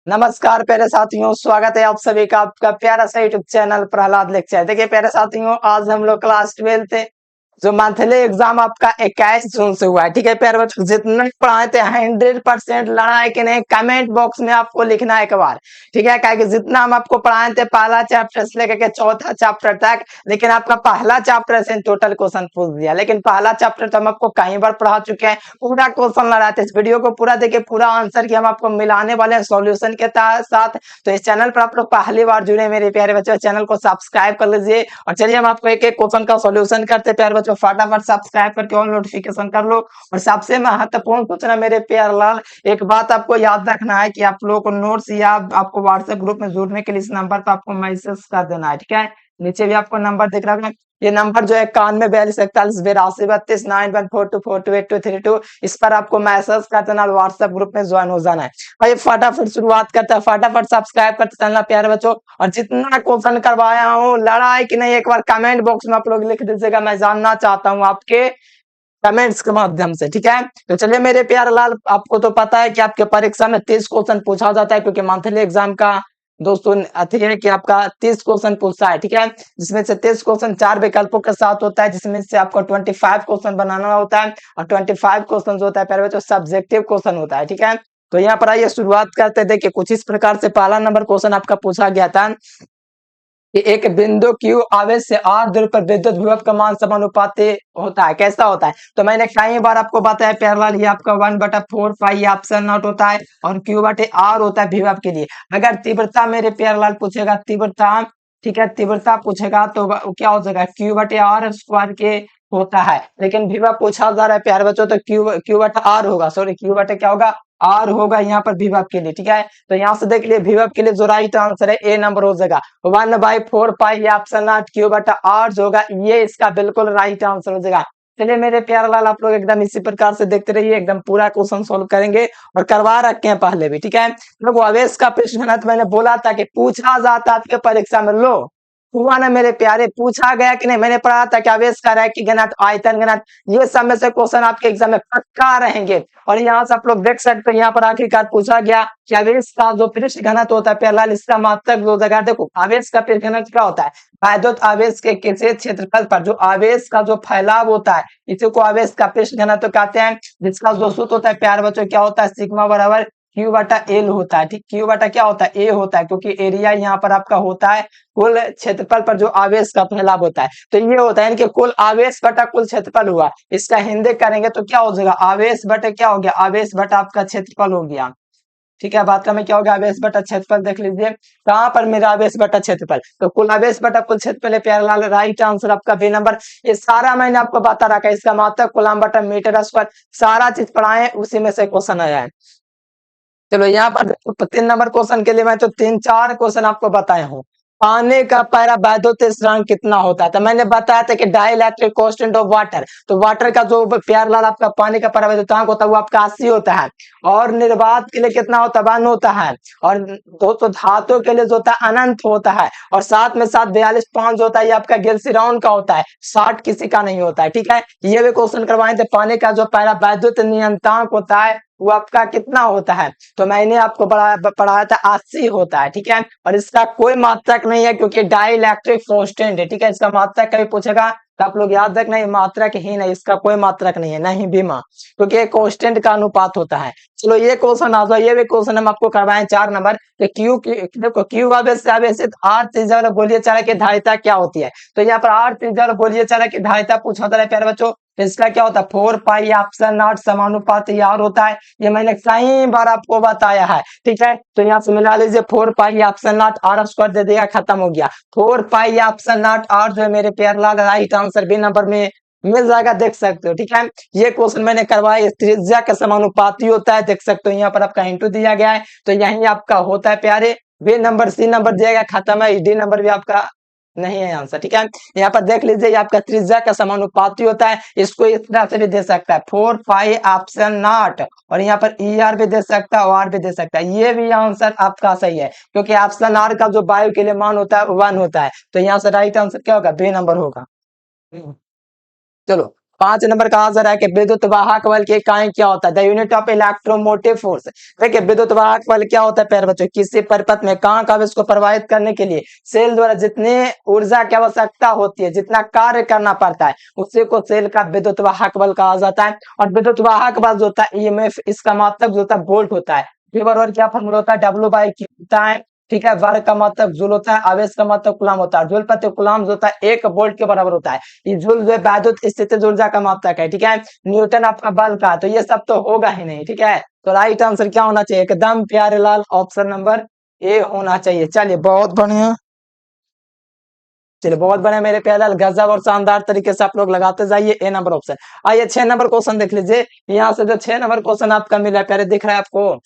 नमस्कार प्यारे साथियों, स्वागत है आप सभी का आपका प्यारा सा यूट्यूब चैनल प्रहलाद लेक्चर। देखिए प्यारे साथियों, आज हम लोग क्लास 12 जो मंथली एग्जाम आपका 21 जून से हुआ है। ठीक है प्यारे बच्चों, जितना पढ़ाए थे 100% लड़ा है कि नहीं, कमेंट बॉक्स में आपको लिखना है एक बार। ठीक है, क्या जितना हम आपको पढ़ाए थे पहला चैप्टर से लेकर के चौथा चैप्टर तक, लेकिन आपका पहला चैप्टर से टोटल क्वेश्चन पूछ दिया। लेकिन पहला चैप्टर तो हम आपको कई बार पढ़ा चुके हैं, पूरा क्वेश्चन लड़ाए थे। इस वीडियो को पूरा देखिए, पूरा आंसर की हम आपको मिलाने वाले हैं सॉल्यूशन के साथ। तो इस चैनल पर आप लोग पहली बार जुड़े मेरे प्यारे बच्चों, चैनल को सब्सक्राइब कर लीजिए। और चलिए हम आपको एक एक क्वेश्चन का सॉल्यूशन करते हैं। प्यारे बच्चों फटाफट सब्सक्राइब करके ऑल नोटिफिकेशन कर लो। और सबसे महत्वपूर्ण सूचना मेरे प्यारे लाल, एक बात आपको याद रखना है कि आप लोगों को नोट्स या आपको व्हाट्सएप ग्रुप में जुड़ने के लिए इस नंबर पर आपको मैसेज कर देना है। ठीक है, नीचे भी आपको नंबर दिख रहा है, ये नंबर जो है 914241829142428232, इस पर आपको मैसेज कर देना, व्हाट्सएप ग्रुप में ज्वाइन हो जाना है। भाई फटाफट शुरुआत करते हैं, फटाफट सब्सक्राइब करते चलना प्यारे बच्चों। और जितना क्वेश्चन करवाया हूँ लड़ा है कि नहीं, एक बार कमेंट बॉक्स में आप लोग लिख दीजिएगा, मैं जानना चाहता हूँ आपके कमेंट्स के माध्यम से। ठीक है, तो चलिए मेरे प्यारे लाल, आपको तो पता है कि आपके परीक्षा में 30 क्वेश्चन पूछा जाता है, क्योंकि मंथली एग्जाम का दोस्तों अति है कि आपका 30 क्वेश्चन पूछता है। ठीक है, जिसमें से 30 क्वेश्चन 4 विकल्पों के साथ होता है, जिसमें से आपको 25 क्वेश्चन बनाना होता है। और 25 क्वेश्चन होता है प्यारे बच्चों सब्जेक्टिव क्वेश्चन होता है। ठीक है, तो यहाँ पर आइए शुरुआत करते हैं। देखिए कुछ इस प्रकार से पहला नंबर क्वेश्चन आपका पूछा गया था कि एक बिंदु Q आवेश से R दूरी पर विद्युत विभव का मान समानुपाती होता है, कैसा होता है? तो मैंने कई बार आपको बताया प्यारलाल, ये आपका 1/4 पाई ऑप्शन नॉट होता है, और Q/R होता है विभव के लिए। अगर तीव्रता मेरे प्यारलाल पूछेगा, तीव्रता, ठीक है, तीव्रता पूछेगा तो क्या हो जाएगा, Q/R² के होता है। लेकिन विभव पूछा जा रहा है प्यारे बच्चों, तो Q/R होगा, सॉरी Q/ क्या होगा, R होगा यहाँ पर विभव के लिए। ठीक है, तो यहाँ से देख लिए विभव के लिए जो राइट आंसर है ए नंबर हो जाएगा। 1/4 पाई ऑप्शन नॉट Q/R जो होगा, ये इसका बिल्कुल राइट आंसर हो जाएगा। चलिए मेरे प्यारे लाल, आप लोग एकदम इसी प्रकार से देखते रहिए, एकदम पूरा क्वेश्चन सोल्व करेंगे, और करवा रखे हैं पहले भी। ठीक है, लोग आवेश का प्रश्न है, तो मैंने बोला था कि पूछा जाता है आपके परीक्षा में, लो हुआ ना मेरे प्यारे, पूछा गया कि नहीं। मैंने पढ़ा था कि आवेश का रैखिक घनत्व, आयतन घनत्व, ये सब में से क्वेश्चन आपके एग्जाम में पक्का रहेंगे। और यहाँ से आप लोग देख सकते हैं, यहाँ पर आखिरकार पूछा गया कि आवेश का जो पृष्ठ घनत्व होता है प्यारे लाल, इसका मात्रक दो जगह। देखो आवेश का पृष्ठ घनत्व क्या होता है, वैद्युत आवेश के किसी क्षेत्रफल पर जो आवेश का जो फैलाव होता है, इसी को आवेश का पृष्ठ घनत्व कहते हैं, जिसका जो सूत्र होता है प्यारे बच्चों क्या होता है, सिग्मा बराबर Q/L होता है। ठीक, Q/ क्या होता है, ए होता है, क्योंकि एरिया यहाँ पर आपका होता है कुल क्षेत्रफल पर जो आवेश का फैलाव होता है। तो ये होता है इनके कुल आवेश बटा कुल क्षेत्रफल हुआ। इसका हिंदी करेंगे तो क्या हो जाएगा, आवेश बटे क्या हो गया, आवेश बटा आपका क्षेत्रफल हो गया। ठीक है, बात में क्या हो गया, आवेश बटा क्षेत्रफल। देख लीजिए कहां पर मेरा आवेश बटा क्षेत्रफल, तो कुल आवेश बटा कुल क्षेत्रफल है प्यारे लाल, राइट आंसर आपका बी नंबर। ये सारा मैंने आपको बता रखा है, इसका मात्रक कूलम बटा मीटर स्क्वायर, सारा चीज पढ़ाए, उसी में से क्वेश्चन आया है। चलो यहाँ पर 3 नंबर क्वेश्चन के लिए मैं तो 3-4 क्वेश्चन आपको बताए हूँ। पानी का पैरा वैद्युत स्थिरांक कितना होता है, तो मैंने बताया था कि डाइलेक्ट्रिक कांस्टेंट ऑफ वाटर, तो वाटर का जो प्यारलाल आपका पानी का पैरा वैद्युतांक होता है वो आपका 80 होता है। और निर्वात के लिए कितना होता है, 1 होता है। और दोस्तों धातु के लिए जो होता है अनंत होता है। और साथ में साथ 42.5 होता है, ये आपका गेल्सिरॉन का होता है, 60 किसी का नहीं होता है। ठीक है, ये भी क्वेश्चन करवाए थे, पानी का जो पैरा वैद्युत नियतांक होता है वो आपका कितना होता है, तो मैंने आपको पढ़ाया था 80 होता है। ठीक है, और इसका कोई मात्रक नहीं है, क्योंकि डाइलेक्ट्रिक कांस्टेंट है। ठीक है, इसका मात्रक कभी पूछेगा तो आप लोग याद रखना, ये मात्रक ही नहीं, इसका कोई मात्रक नहीं है, नहीं बीमा, क्योंकि कांस्टेंट का अनुपात होता है। चलो ये क्वेश्चन आ जाओ, ये भी क्वेश्चन हम आपको करवाए 4 नंबर कि देखो क्यू आवेश से आवेशित R त्रिज्या वाला गोलीय चालक की धारिता क्या होती है। तो यहाँ पर R त्रिज्या वाला गोलीय चालक की धारिता पूछा था प्यारे बच्चों, तो इसका क्या होता है, 4 पाई ऑप्शन नॉट समानुपाती R होता है। ये मैंने कई बार आपको बताया है। ठीक है, तो यहाँ से मिला लीजिए 4 पाई ऑप्शन नॉट R² दे देगा, खत्म हो गया। 4 पाई ऑप्शन नॉट R जो है मेरे प्यारे लाल, राइट आंसर बी नंबर में मिल जाएगा, देख सकते हो। ठीक है, ये क्वेश्चन मैंने करवाया, त्रिज्या का समानुपाती होता है, देख सकते हो यहाँ पर आपका इंटू दिया गया है, तो यही आपका होता है प्यारे, बी नंबर सी नंबर दिएगा, खत्म है। डी नंबर भी आपका नहीं है आंसर। ठीक है, यहाँ पर देख लीजिए, ये आपका त्रिज्या का समानुपाती होता है, इसको इस तरह से भी दे सकता है 4 पाई ऑप्शन नॉट, और यहाँ पर ER भी दे सकता है, OR भी दे सकता है। ये भी आंसर आपका सही है, क्योंकि ऑप्शन R का जो वायु के लिए मान होता है 1 होता है, तो यहाँ से राइट आंसर क्या होगा, बी नंबर होगा। चलो 5 नंबर का आंसर है कि विद्युत वाहक बल की इकाई क्या होता है? The unit of electromotive force. देखिए विद्युत वाहक बल क्या होता है प्यारे बच्चों? किसी परिपथ में कहाँ का आवेश को प्रवाहित करने के लिए सेल द्वारा जितनी ऊर्जा की आवश्यकता होती है, जितना कार्य करना पड़ता है, उसी को सेल का विद्युत वाहक बल कहा जाता है। और विद्युत वाहक बल जो होता है ईएमएफ, इसका मात्रक जो होता है वोल्ट होता है। और क्या फॉर्मूला होता है? W/Q होता है। ठीक है, वर्ग का मात्रक जूल होता है, आवेश का मात्रक कूलम होता है। जूल प्रति कूलम जो होता है 1 वोल्ट के बराबर होता है। ये जूल जो है वैद्युत स्थितिज ऊर्जा का मात्रक है। ठीक है, न्यूटन आपका बल का, तो ये सब तो होगा ही नहीं। ठीक है, तो राइट आंसर क्या होना चाहिए? एकदम प्यारे लाल ऑप्शन नंबर ए होना चाहिए। चलिए बहुत बढ़िया, चलिए बहुत बढ़िया मेरे प्यारे लाल, गजब और शानदार तरीके से आप लोग लगाते जाइए। ए नंबर ऑप्शन। आइए 6 नंबर क्वेश्चन देख लीजिए। यहाँ से जो 6 नंबर क्वेश्चन आपका मिला है प्यारे, दिख रहा है आपको?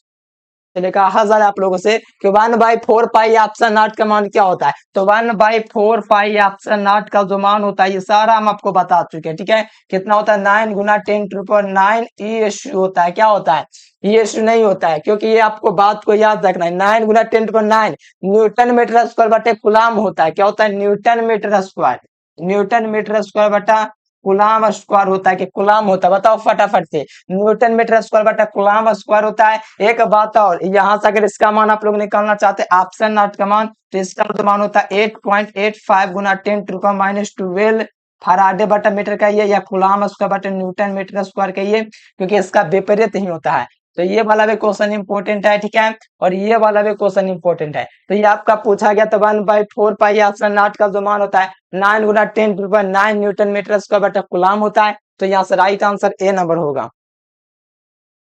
चलिए कहा जा रहा है आप लोगों से कि 1/4 पाई एप्सिलॉन नॉट का मान क्या होता है? तो 1/4 पाई एप्सिलॉन नॉट का जो मान होता है ये सारा हम आपको बता चुके हैं। ठीक है, कितना होता है? 9 गुना 10⁹ ई होता है। क्या होता है? ई नहीं होता है, क्योंकि ये आपको बात को याद रखना है। 9 गुना 10⁹ न्यूटन मीटर स्क्वायर बटे गुलाम होता है। क्या होता है? Newton metre square. Newton metre square बटा गुलाम स्क्वायर होता है कि गुलाम होता है? बताओ फटाफट से। न्यूटन मीटर स्क्वायर बटा गुलाम स्क्वायर होता है। एक बात और, यहाँ से अगर इसका मान आप लोग निकालना चाहते हैं ऑप्शन नॉट का मान, तो इसका तो मान होता है 8.85 गुना 10⁻12 फराडे बटा मीटर का ये, या गुलाम स्क्वायर बटा न्यूटन मीटर स्क्वायर का ये, क्योंकि इसका विपरीत ही होता है। तो ये वाला भी क्वेश्चन इंपॉर्टेंट है। ठीक है, और ये वाला भी क्वेश्चन इंपॉर्टेंट है। तो ये आपका पूछा गया, तो 1/4 पाई ऑप्शन नॉट का जो मान होता है 9 गुना 10⁹ न्यूटन मीटर स्क्वायर बटा गुलाम होता है। तो यहाँ से राइट आंसर ए नंबर होगा।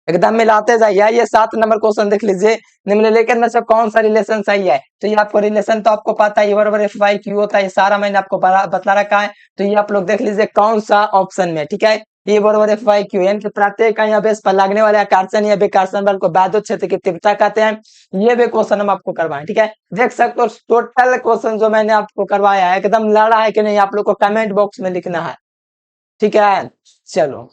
एकदम मिलाते जाइए। ये 7 नंबर क्वेश्चन देख लीजिए। निम्नलिखित में से कौन सा रिलेशन सही है? तो ये आपको रिलेशन तो आपको पता है, बराबर F/Q होता है। ये सारा मैंने आपको बता रखा है। तो ये आप लोग देख लीजिए कौन सा ऑप्शन में। ठीक है, ये बराबर F/Q, यानी कि प्रत्येक इकाई आवेश पर लगने वाले आकर्षण या विकर्षण बल को वैद्युत क्षेत्र की तीव्रता कहते हैं। ये भी क्वेश्चन हम आपको करवाएं। ठीक है, देख सकते हो टोटल क्वेश्चन जो मैंने आपको करवाया है एकदम लड़ा है कि नहीं, आप लोग को कमेंट बॉक्स में लिखना है। ठीक है, चलो।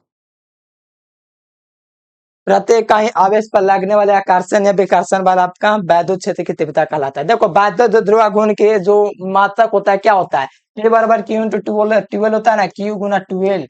प्रत्येक इकाई आवेश पर लगने वाले आकर्षण या विकर्षण बल आपका वैद्युत क्षेत्र की तीव्रता कहलाता है। देखो वैद्युत ध्रुव गुण के जो मात्रक होता है क्या होता है? P बराबर Q इंटू 12 होता है ना, Q गुना 12।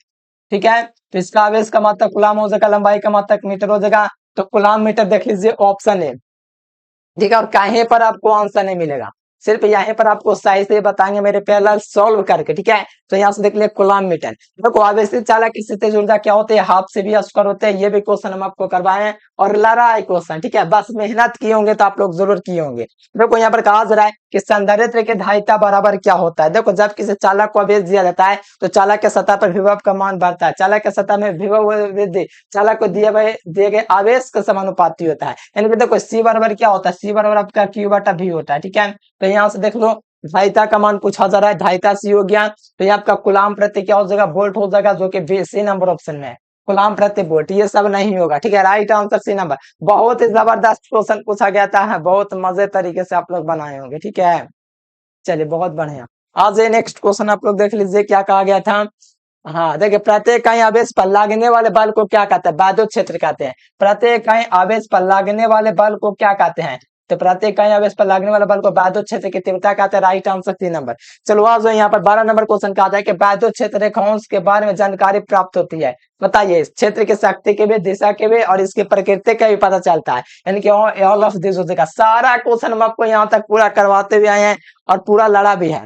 ठीक है, तो इसका आवेश का मात्रक कूलम हो जाएगा, लंबाई का मात्रक मीटर हो जाएगा। तो कूलम मीटर देख लीजिए ऑप्शन है। ठीक है, और कहीं पर आपको आंसर नहीं मिलेगा, सिर्फ यहाँ पर आपको सही से बताएंगे मेरे प्यारे सॉल्व करके। ठीक है, तो यहाँ से देख लिया कूलम मीटर। देखो आवेशित चालक की स्थितिज ऊर्जा क्या होती है? हाफ से भी स्क्वायर होते हैं। ये भी क्वेश्चन हम आपको करवाए हैं, और लड़ा है क्वेश्चन। ठीक है, बस मेहनत किए होंगे तो आप लोग जरूर किए होंगे। देखो यहाँ पर कहा जा रहा है कि संधारित्र की धारिता बराबर क्या होता है? देखो जब किसी चालक को आवेश दिया जाता है तो चालक के सतह पर विभव का मान बढ़ता है। चालक के सतह में विभव वृद्धि चालक को दिए गए आवेश के समानुपाती होता है। यानी कि देखो सी बराबर क्या होता है? सी बराबर आपका Q बटा V होता है। ठीक है, तो यहाँ से देख लो धारिता का मान पूछा जा रहा है, धारिता सी हो गया। तो ये आपका कूलम प्रति क्या हो जाएगा? वोल्ट हो जाएगा, जो कि सी नंबर ऑप्शन में है, कूलम प्रति वोल्ट। ये सब नहीं होगा। ठीक है, राइट आंसर सी नंबर। बहुत ही जबरदस्त क्वेश्चन पूछा गया था, बहुत मजे तरीके से आप लोग बनाए होंगे। ठीक है, चलिए बहुत बढ़िया। आज ये नेक्स्ट क्वेश्चन आप लोग देख लीजिए क्या कहा गया था। हाँ देखिए, प्रत्येक इकाई आवेश पर लगने वाले बल को क्या कहते हैं? वैद्युत क्षेत्र कहते हैं। प्रत्येक इकाई आवेश पर लगने वाले बल को क्या कहते हैं? तो प्रत्येक इकाई आवेश पर लगने वाले बल को वैद्युत क्षेत्र की तीव्रता कहते हैं। Right answer 3 number. चलो आज यहाँ पर 12 नंबर क्वेश्चन कहा है कि वैद्युत क्षेत्र रेखांश के बारे में जानकारी प्राप्त होती है। बताइए, इस क्षेत्र की शक्ति के भी, दिशा के भी, और इसकी प्रकृति का भी पता चलता है। यानी कि ऑल ऑफ दिस का सारा क्वेश्चन हम आपको यहाँ तक पूरा करवाते भी आए हैं और पूरा लड़ा भी है।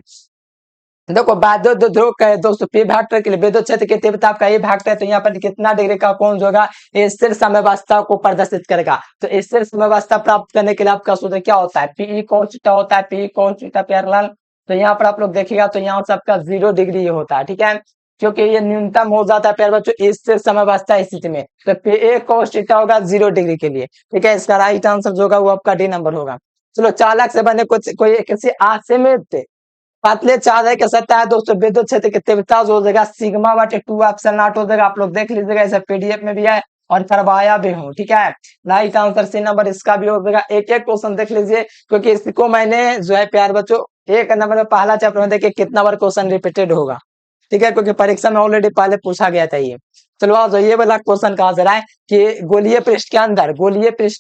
देखो वैद्युत ध्रुव का दोस्तों पी वेक्टर के लिए विद्युत क्षेत्र की तीव्रता आपका ये वेक्टर है, तो यहाँ पर कितना डिग्री का कोण होगा? ये स्थिर समयावस्था को प्रदर्शित करेगा। तो स्थिर समयावस्था प्राप्त करने के लिए आपका सूत्र क्या होता है? पी cos थीटा होता है। पी cos थीटा पैरेलल, तो यहाँ पर आप लोग देखिएगा तो यहाँ से आपका 0 डिग्री होता है। ठीक है, क्योंकि ये न्यूनतम हो जाता है प्यारे बच्चों स्थिर समयावस्था स्थिति में। तो पी cos थीटा होगा 0 डिग्री के लिए। ठीक है, इसका राइट आंसर जो होगा वो आपका डी नंबर होगा। चलो, चालक से बने कुछ कोई किसी असीमित पतले चादर के सतह है दोस्तों, विद्युत क्षेत्र की तीव्रता जो हो जाएगा सिग्मा बटे 2 एप्सिलॉन नॉट हो जाएगा। आप लोग देख लीजिएगा, इसे पीडीएफ में भी है और करवाया भी हूँ। ठीक है, राइट आंसर सी नंबर इसका भी हो जाएगा। एक एक क्वेश्चन देख लीजिए, क्योंकि इसको मैंने जो है प्यार बच्चों 1 नंबर में पहला चैप्टर में देखिए कितना बार क्वेश्चन रिपीटेड होगा। ठीक है, क्योंकि परीक्षा में ऑलरेडी पहले पूछा गया था ये। चलो आज ये वाला क्वेश्चन कहा जा रहा है कि गोलीय पृष्ठ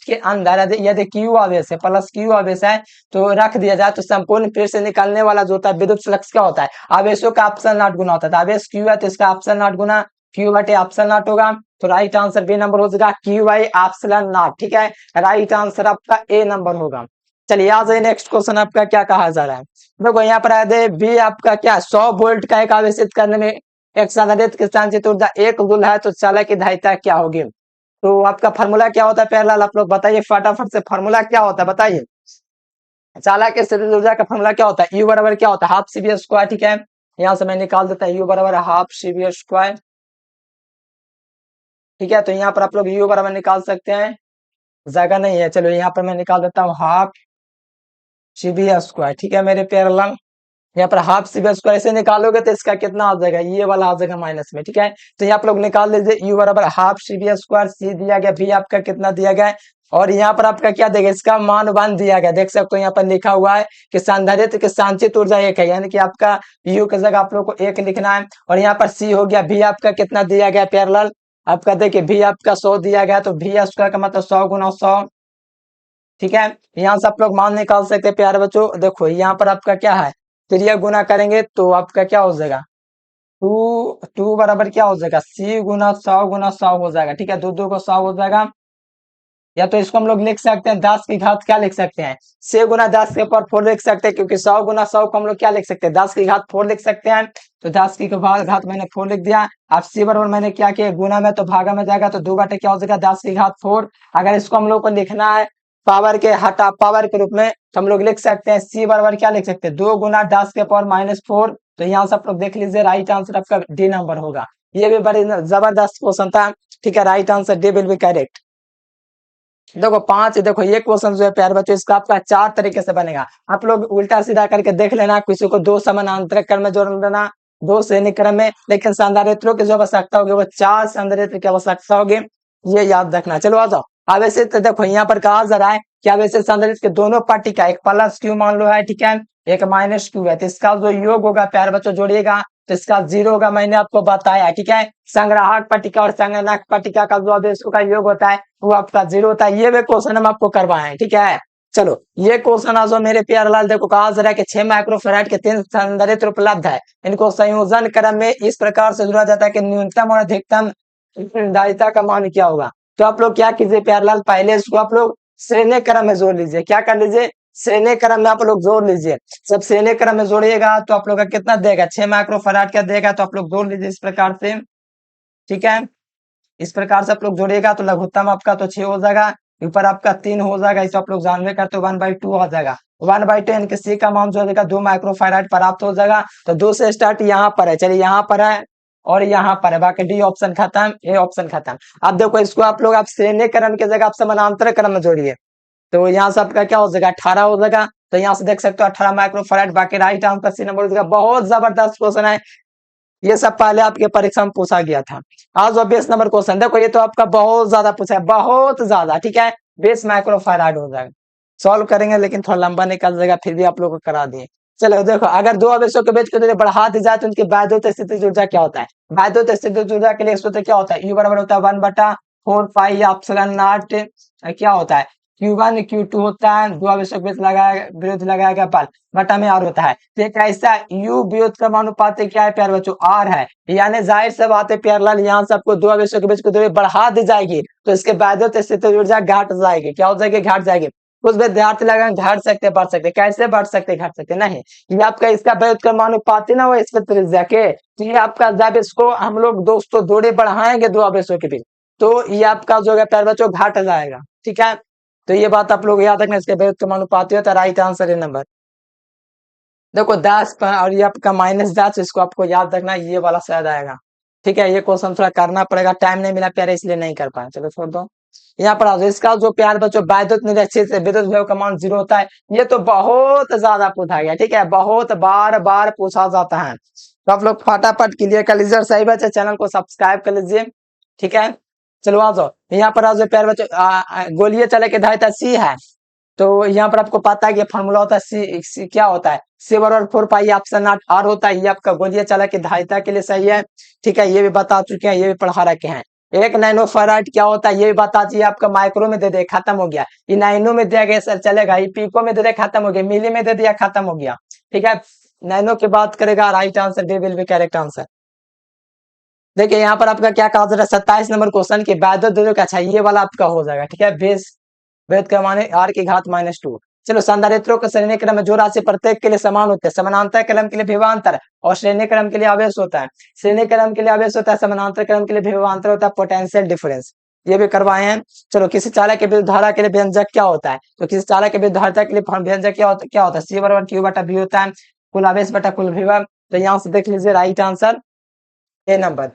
के अंदर यदि Q आवेश है प्लस Q आवेश है तो रख दिया जाए, तो संपूर्ण पृष्ठ से निकलने वाला जो होता है विद्युत फ्लक्स क्या होता है? आवेशों का एप्सिलॉन नॉट गुना होता है। आवेश Q है तो इसका एप्सिलॉन नॉट गुना क्यू बटे एप्सिलॉन नॉट होगा, तो राइट आंसर बी नंबर हो जाएगा क्यू बाई एप्सिलॉन नॉट। ठीक है, राइट आंसर आपका ए नंबर होगा। चलिए आ जाए नेक्स्ट क्वेश्चन, आपका क्या कहा जा रहा है। देखो यहाँ पर आए बी आपका क्या 100 वोल्ट का एक आवेशित करने में एक संधारित्र की संचित ऊर्जा 1 जूल है, तो चालक की धारिता क्या होगी। तो आपका फार्मूला क्या होता है प्यारेलाल, आप लोग बताइए फटाफट से, फार्मूला क्या होता है बताइए। चालक के स्थितिज ऊर्जा का फार्मूला क्या होता है, यू बराबर क्या होता है हाफ सी बी स्क्वायर। ठीक है, यहाँ से मैं निकाल देता हूँ यू बराबर हाफ सी बी स्क्वायर। ठीक है, तो यहाँ पर आप लोग यू बराबर निकाल सकते हैं, जगह नहीं है, चलो यहाँ पर मैं निकाल देता हूँ हाफ सी बी स्क्वायर। ठीक है मेरे प्यारेलाल, यहाँ पर हाफ सी बी स्क्वायर ऐसे निकालोगे तो इसका कितना आ जाएगा, ये वाला आ जाएगा माइनस में। ठीक है, तो यहाँ आप लोग निकाल लीजिए यू बराबर हाफ सी बी स्क्वायर, सी दिया गया, भी आपका कितना दिया गया है, और यहाँ पर आपका क्या देगा, इसका मान वन दिया गया, देख सकते हो यहाँ पर लिखा हुआ है कि संधारित्र की संचित ऊर्जा 1 है, यानी कि आपका यू की जगह आप लोग को 1 लिखना है। और यहाँ पर सी हो गया, भी आपका कितना दिया गया प्यारेलाल, आपका देखिए भी आपका 100 दिया गया, तो भी स्क्वायर का मतलब 100 गुना 100। ठीक है, यहाँ से आप लोग मान निकाल सकते हैं प्यारे बच्चों। देखो यहाँ पर आपका क्या है, त्रिया गुना करेंगे तो आपका क्या हो जाएगा, टू टू बराबर क्या हो जाएगा, सी गुना 100 हो जाएगा। ठीक है, दो दो को 100 हो जाएगा, या तो इसको हम लोग लिख सकते हैं 10 की घात क्या लिख सकते हैं, 6 गुना 10 के ऊपर 4 लिख सकते हैं, क्योंकि 100 गुना 100 को हम लोग क्या लिख सकते हैं 10 की घात 4 लिख सकते हैं। तो 10 की घात मैंने 4 लिख दिया। अब सी बराबर मैंने क्या किया, गुना में तो भागा में जाएगा, तो 2 बटे क्या हो जाएगा 10 की घात 4। अगर इसको हम लोग को लिखना है पावर के हटा पावर के रूप में, तो हम लोग लिख सकते हैं सी बराबर क्या लिख सकते हैं 2 गुना 10 के पावर -4। तो यहाँ से आप लोग देख लीजिए राइट आंसर आपका डी नंबर होगा। ये भी बड़ी जबरदस्त क्वेश्चन था। ठीक है, right answer D will be correct. देखो पांच, देखो ये क्वेश्चन जो है प्यारे बच्चों, इसका आपका 4 तरीके से बनेगा। आप लोग उल्टा सीधा करके देख लेना, किसी को 2 समानांतर क्रम में जोड़ देना, 2 श्रेणी क्रम में, लेकिन संधारित्रों की जो आवश्यकता होगी वो 4 संधारित्र की आवश्यकता होगी, ये याद रखना। चलो आ जाओ। अब ऐसे तो देखो यहाँ पर कहा जा रहा है कि अब ऐसे संधारित्र के दोनों पार्टी का एक प्लस क्यू मान लो है, ठीक है, एक माइनस क्यू है, तो इसका जो योग होगा प्यारे बच्चों जोड़िएगा तो इसका 0 होगा, मैंने आपको बताया। ठीक है, संग्राहक पट्टिका और संगणक पट्टिका का जो आवेशों का योग होता है वो आपका 0 होता है। ये भी क्वेश्चन हम आपको करवाए हैं। ठीक है, चलो ये क्वेश्चन आज मेरे प्यारे लाल, देखो कहा जा रहा है कि 6 माइक्रोफैराड के 3 संधारित्र उपलब्ध है, इनको संयोजन क्रम में इस प्रकार से जोड़ा जाता है कि न्यूनतम और अधिकतम धारिता का मान क्या होगा। तो आप लोग क्या कीजिए प्यारे लाल, पहले इसको आप लोग श्रेणी क्रम में जोड़ लीजिए। क्या कर लीजिए, श्रेणी क्रम में आप लोग जोड़ लीजिए। जब श्रेणी क्रम में जोड़िएगा तो आप लोग का कितना देगा, 6 माइक्रोफैराड का देगा, तो आप लोग जोड़ लीजिए इस प्रकार से। ठीक है, इस प्रकार से आप लोग जोड़िएगा तो लघुत्तम आपका तो 6 हो जाएगा, ऊपर आपका 3 हो जाएगा, इसे आप लोग जानवे करते 1/2 हो जाएगा। 1/2 यानी कि सी का मान जो हो जाएगा 2 माइक्रोफैराड प्राप्त हो जाएगा। तो 2 से स्टार्ट यहाँ पर है, चलिए यहाँ पर है और यहाँ पर है, बाकी डी ऑप्शन खत्म, ए ऑप्शन खत्म। अब देखो इसको आप लोग आप श्रेणी क्रम की जगह आप समानांतर क्रम में जोड़िए, तो यहाँ से आपका क्या हो जाएगा 18 हो जाएगा। तो यहाँ से देख सकते हो 18 माइक्रोफैराड, बाकी राइट आंसर सी नंबर हो जाएगा। बहुत जबरदस्त क्वेश्चन है, ये सब पहले आपके परीक्षा में पूछा गया था। आज 20 नंबर क्वेश्चन देखो, ये तो आपका बहुत ज्यादा पूछा है, बहुत ज्यादा। ठीक है, 20 माइक्रोफैराड हो जाएगा, सॉल्व करेंगे लेकिन थोड़ा लंबा निकल जाएगा, फिर भी आप लोग को करा दिए। चलो देखो, अगर दो आवेशों के बीच की दूरी बढ़ा दी जाए तो उनकी वैद्युत स्थितिज ऊर्जा क्या होता है। वैद्युत स्थितिज ऊर्जा के लिए सूत्र क्या होता है, यू बराबर होता है 1/4 पाई एप्सिलॉन नॉट, क्या होता है Q1 Q2 होता है, दो आवेशों के बीच लगाया विरोध लगाया गया बल बटा में R होता है। तो एक ऐसा U विरोध क्रमानुपात क्या है प्यारे बच्चों, R है, यानी जाहिर सी बात है प्यारे लाल, यहाँ से आपको दो आवेशों के बीच की दूरी बढ़ा दी जाएगी तो इसके वैद्युत स्थितिज ऊर्जा घट जाएगी। क्या हो जाएगी, घट जाएगी। कुछ विद्यार्थी लगा घट सकते बढ़ सकते, कैसे बढ़ सकते घट सकते नहीं, ये आपका इसका विद्युत क्रमानुपाती ना वो इस त्रिज्या के, तो ये आपका जब इसको हम लोग दोस्तों दूरी बढ़ाएंगे दो आवेशों के बीच तो ये आपका जो है प्यारे बच्चों घट जाएगा। ठीक है, तो ये बात आप लोग याद रखना, इसके विरुद्ध समानुपाती होता है, राइट आंसर है नंबर। देखो 10 और ये आपका -10, इसको आपको याद रखना, ये वाला शायद आएगा। ठीक है, ये क्वेश्चन थोड़ा करना पड़ेगा, टाइम नहीं मिला प्यारे इसलिए नहीं कर पाए, चलो छोड़ दो। यहाँ पर इसका जो प्यार बच्चों वैद्युत निरक्षित से विद्युत विभव का मान 0 होता है, ये तो बहुत ज्यादा पूछा गया। ठीक है, बहुत बार बार पूछा जाता है, तो आप लोग फटाफट क्लियर कर लीजिए। सही बच्चे चैनल को सब्सक्राइब कर लीजिए। ठीक है, चलो आ जाओ। यहाँ पर आज प्यारे बच्चों गोलीय चले के धारिता सी है, तो यहाँ पर आपको पता है कि फॉर्मूला होता है सी क्या होता है, सी बराबर 4 पाई एप्सिलॉन नॉट R होता है, ये आपका गोलीय चालक की धारिता के लिए सही है। ठीक है, ये भी बता चुके हैं, ये भी पढ़ा रखे हैं। 1 नैनो फैराड क्या होता है ये भी बता दीजिए, आपका माइक्रो में दे दे खत्म हो गया, ये नैनो में दिया गया सर चलेगा, ये पीको में दे दे खत्म हो गया, मिली में दे दिया खत्म हो गया। ठीक है, नैनो की बात करेगा, right answer D will be correct answer. देखिए यहाँ पर आपका क्या कहा जा रहा है 27 नंबर क्वेश्चन की वैद्युत अच्छा ये वाला आपका हो जाएगा, ठीक है। बेस वेद का माने r की घात -2। चलो संधारित्रों का श्रेणी क्रम में जो राशि प्रत्येक के लिए समान होते हैं, समानांतर क्रम के लिए विभवांतर और श्रेणी क्रम के लिए आवेश होता है। श्रेणी क्रम के लिए आवेश होता है, समानांतर क्रम के लिए विभवांतर होता है, पोटेंशियल डिफरेंस ये भी करवाए हैं। चलो किसी चालक के विद्युत धारा के लिए व्यंजक क्या होता है, तो किसी चालक के विद्युत धारा के लिए व्यंजक क्या होता है, C बराबर Q बटा V होता है, कुल आवेश बटा कुल विभव। तो यहाँ से देख लीजिए right answer A number.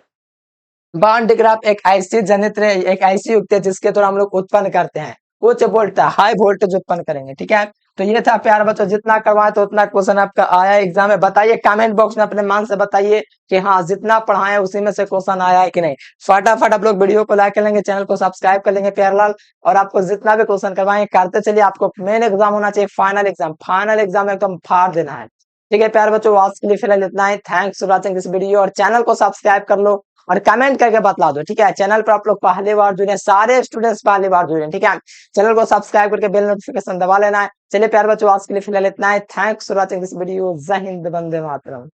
Bond graph एक ऐसी जनित्र एक ऐसी युक्ति है जिसके द्वारा हम लोग उत्पन्न करते हैं उच्च वोल्ट हाई वोल्टेज उत्पन्न करेंगे, ठीक है। तो ये था प्यार बच्चों, जितना करवाए तो उतना क्वेश्चन आपका आया एग्जाम में। बताइए कमेंट बॉक्स में अपने मान से बताइए कि हाँ जितना पढ़ाए उसी में से क्वेश्चन आया है कि नहीं। फटाफट आप लोग वीडियो को लाइक कर लेंगे, चैनल को सब्सक्राइब कर लेंगे प्यारलाल। और आपको जितना भी क्वेश्चन करवाएंगे करते चलिए। आपको मेन एग्जाम होना चाहिए फाइनल एग्जाम एकदम फाड़ देना है, ठीक है प्यार बच्चों। आज के लिए फिलहाल इतना ही। Thanks for watching this video, और चैनल को सब्सक्राइब कर लो और कमेंट करके बतला दो, ठीक है। चैनल पर आप लोग पहली बार जुड़े, सारे स्टूडेंट्स पहली बार जुड़े, ठीक है। चैनल को सब्सक्राइब करके बेल नोटिफिकेशन दबा लेना है। चलिए प्यार बच्चों आज के लिए फिलहाल इतना है। Thanks for watching this video. जय हिंद, वंदे मातरम।